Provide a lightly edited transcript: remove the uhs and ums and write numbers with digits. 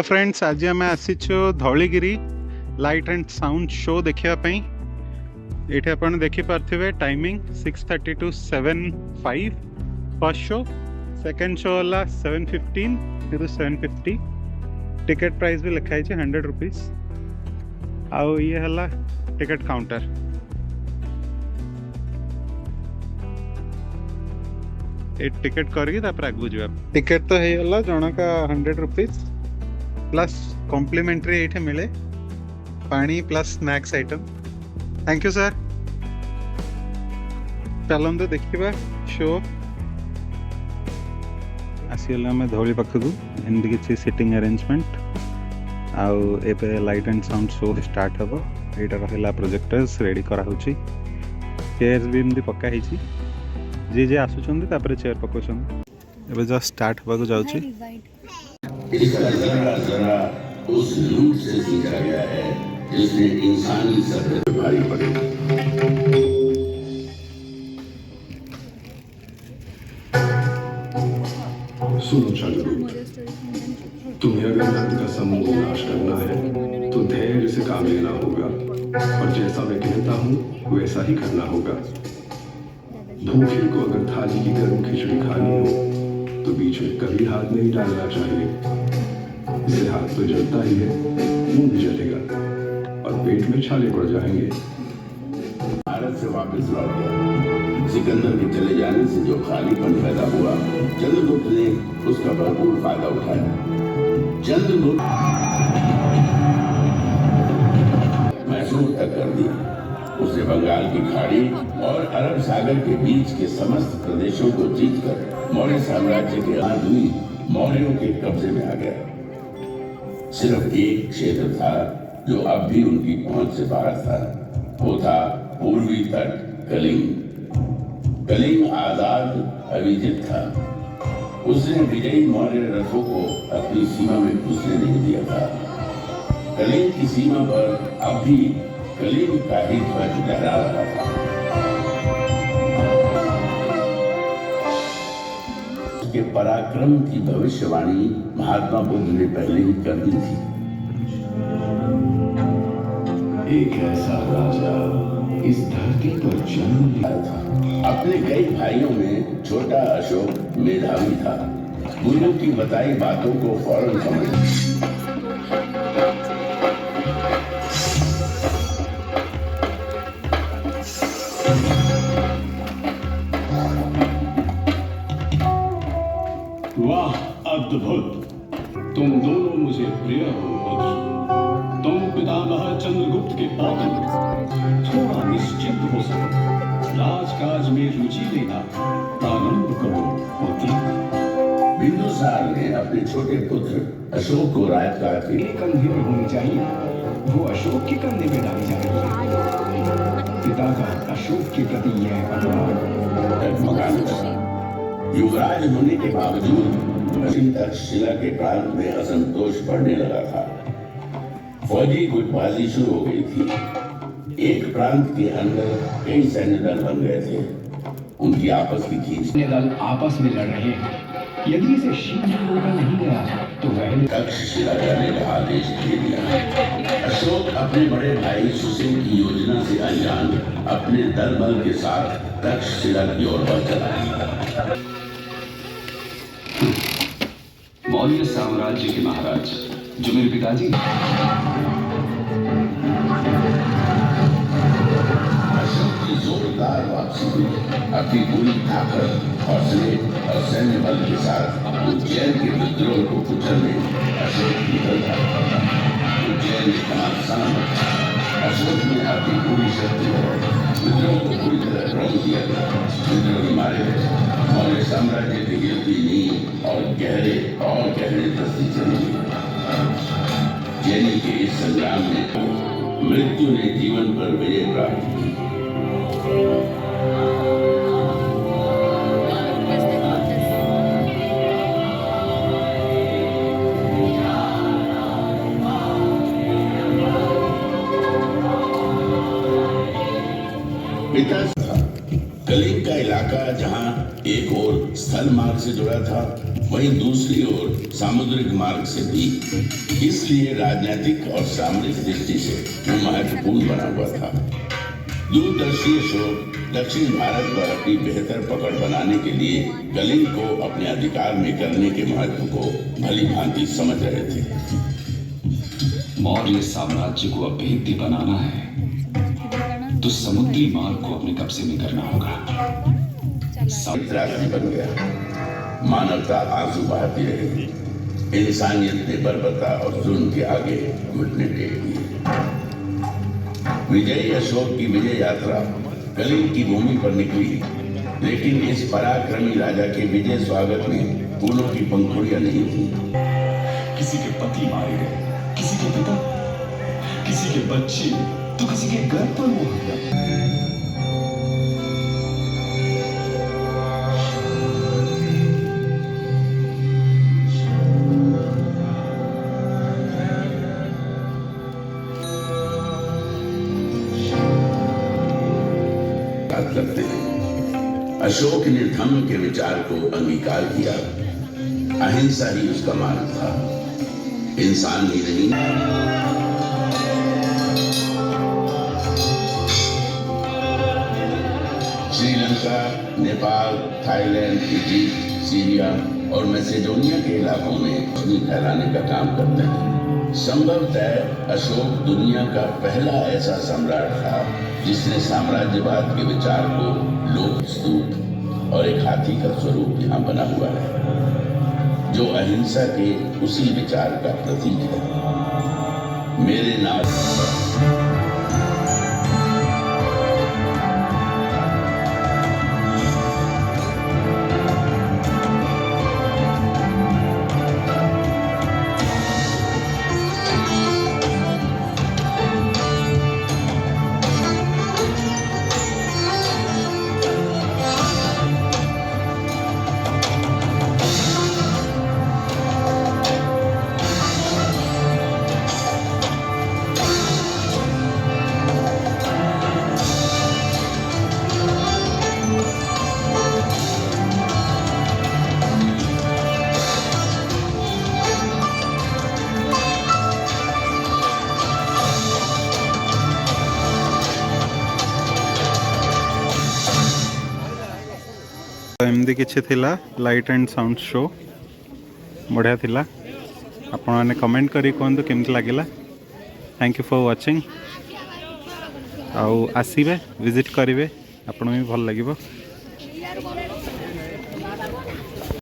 तो फ्रेंड्स आज आम आसीचु Dhauligiri light and sound show देखापी। ये आप देखिपे timing 6:30 to 7:05 first show. Second show है 7:15 to 7:50। टिकेट प्राइस भी लिखाई 100 रुपीज। आउ ये है टिकेट काउंटर। टिकेट करके आगू जा। टिकेट तो है जनक 100 रुपीज प्लस कॉम्प्लीमेंट्री ये मिले पानी plus snacks item. Thank you sir. चलते देखा शो। आसीगला आम धौली पाखक एमती किसी सिटिंग अरेंजमेंट आउ ए light and sound show start हम। यहाँ रहा प्रोजेक्टर्स रेडी कराऊँ। चेयर भी एमती पकाई जी जे आसुचंदी तापर चेयर पकाउछंदी। एबे जस्ट स्टार्ट होबाको जाउछि। इसका जरा जरा उस लूट से सीखा गया है जिसने इंसानी सभ्यता भारी पड़ी। सुनो चंद्रगुप्त, तुम्हें अगर नंद का समूह नाश करना है तो धैर्य से काम लेना होगा और जैसा मैं कहता हूँ वैसा ही करना होगा। भूखे को अगर थाली की गर्म खिचड़ी खानी हो तो बीच में कभी हाथ नहीं डालना चाहिए। इससे हाथ तो जलता ही है, मुंह भी जलेगा और पेट में छाले पड़ जाएंगे। भारत से वापस लौट गया। सिकंदर के चले जाने से जो खालीपन पैदा हुआ, चंद्रगुप्त ने उसका भरपूर फायदा उठाया। चंद्रगुप्त मैसूर तक कर दिया। उसने बंगाल की खाड़ी और अरब सागर के बीच के समस्त प्रदेशों को जीतकर मौर्य साम्राज्य के आधुनी मौर्यों के कब्जे में आ गया। सिर्फ एक क्षेत्र था जो अब भी उनकी पहुंच से बाहर था। वो था पूर्वी तट कलिंग। कलिंग आजाद अविजित था। उसने विजयी मौर्य रथों को अपनी सीमा में घुसने नहीं दिया था। कलिंग की सीमा पर अब भी कलिंग का ही ध्वज लहरा रहा था। उसके पराक्रम की भविष्यवाणी महात्मा बुद्ध ने पहले ही कर दी थी। एक ऐसा राजा इस धरती पर जन्म लिया था। अपने कई भाइयों में छोटा अशोक मेधावी था। गुरु की बताई बातों को फौरन समझ। वाह अद्भुत! तुम दोनों मुझे प्रिय हो पुत्र। तुम पितामह चंद्रगुप्त के पौत्र। थोड़ा निश्चिंत हो सको। राजकाज में रुचि लेना प्रारंभ करो पुत्र। बिंदुसार ने अपने छोटे पुत्र अशोक को राजकाज के एक कंधे में होनी चाहिए, वो अशोक के कंधे में डाली जा रही है। पिता का अशोक के प्रति यह अनुराग। युवराज होने के बावजूद तक्षशिला के प्रांत में असंतोष बढ़ने लगा था। फौजी गुटबाजी शुरू हो गई थी। एक प्रांत के अंदर कई सैन्य दल बन गए थे। उनकी आपस की खींच। दल आपस में लड़ रहे हैं। यदि इसे शीघ्र रोका नहीं गया तो वह तक्षशिला जाने का आदेश दे दिया। अशोक अपने बड़े भाई सुसेन की योजना से अनजान अपने दल बल के साथ तक्षशिला की ओर बढ़ चला। मौर्य साम्राज्य के महाराज जो मेरे पिताजी। अशोक की जोरदार वापसी हुई। अपनी पूरी ताकत, हौसले और सैन्य बल के साथ उज्जैन के विद्रोह को कुचलने अशोक निकल था। उज्जैन इतना आसान था। अशोक ने अपनी पूरी शक्ति विद्रोह को पूरी तरह रोक दिया। विद्रोही मारे गए। मौर्य साम्राज्य की गिरती नींव और गहरे दस्ती चली। जैनी के इस संग्राम में मृत्यु ने जीवन पर विजय प्राप्त की। पिता कलिंग का इलाका जहां एक ओर स्थल मार्ग से जुड़ा था, वहीं दूसरी ओर सामुद्रिक मार्ग से भी। इसलिए राजनीतिक और सामरिक दृष्टि से वो महत्वपूर्ण बना हुआ था। दूरदर्शी अशोक दक्षिण भारत पर अपनी बेहतर पकड़ बनाने के लिए कलिंग को अपने अधिकार में करने के महत्व को भली भांति समझ रहे थे। मौर्य साम्राज्य को अब भेदी बनाना है तो समुद्री मार्ग को अपने कब्जे में करना होगा। राष्ट्र बन गया, मानवता आंसू बहाती रही, इंसानियत ने बर्बरता और जुल्म के आगे घुटने टेक दिए। विजयी अशोक की विजय यात्रा कलिंग की भूमि पर निकली, लेकिन इस पराक्रमी राजा के विजय स्वागत में फूलों की पंखुड़ियां नहीं थी। किसी के पति मारे गए, किसी के पिता, किसी के बच्चे, तो किसी के घर पर वो हुआ। करते हैं। अशोक ने धम्म के विचार को अंगीकार किया। अहिंसा ही उसका मार्ग था, इंसान ही नहीं। Sri Lanka, Nepal, Thailand, Egypt, Syria और मैसेडोनिया के इलाकों में रोशनी फैलाने का काम करते हैं। संभवतः अशोक दुनिया का पहला ऐसा सम्राट था जिसने साम्राज्यवाद के विचार को लोक स्तूप और एक हाथी का स्वरूप यहाँ बना हुआ है, जो अहिंसा के उसी विचार का प्रतीक है। मेरे नाम एमती किसी थिला लाइट एंड साउंड शो बढ़िया थिला। आपण मैंने कमेंट करी कहतु केमती लगिला। Thank you for watching. आउ आसबे विजिट करेंगे, आपण भी भल लगे।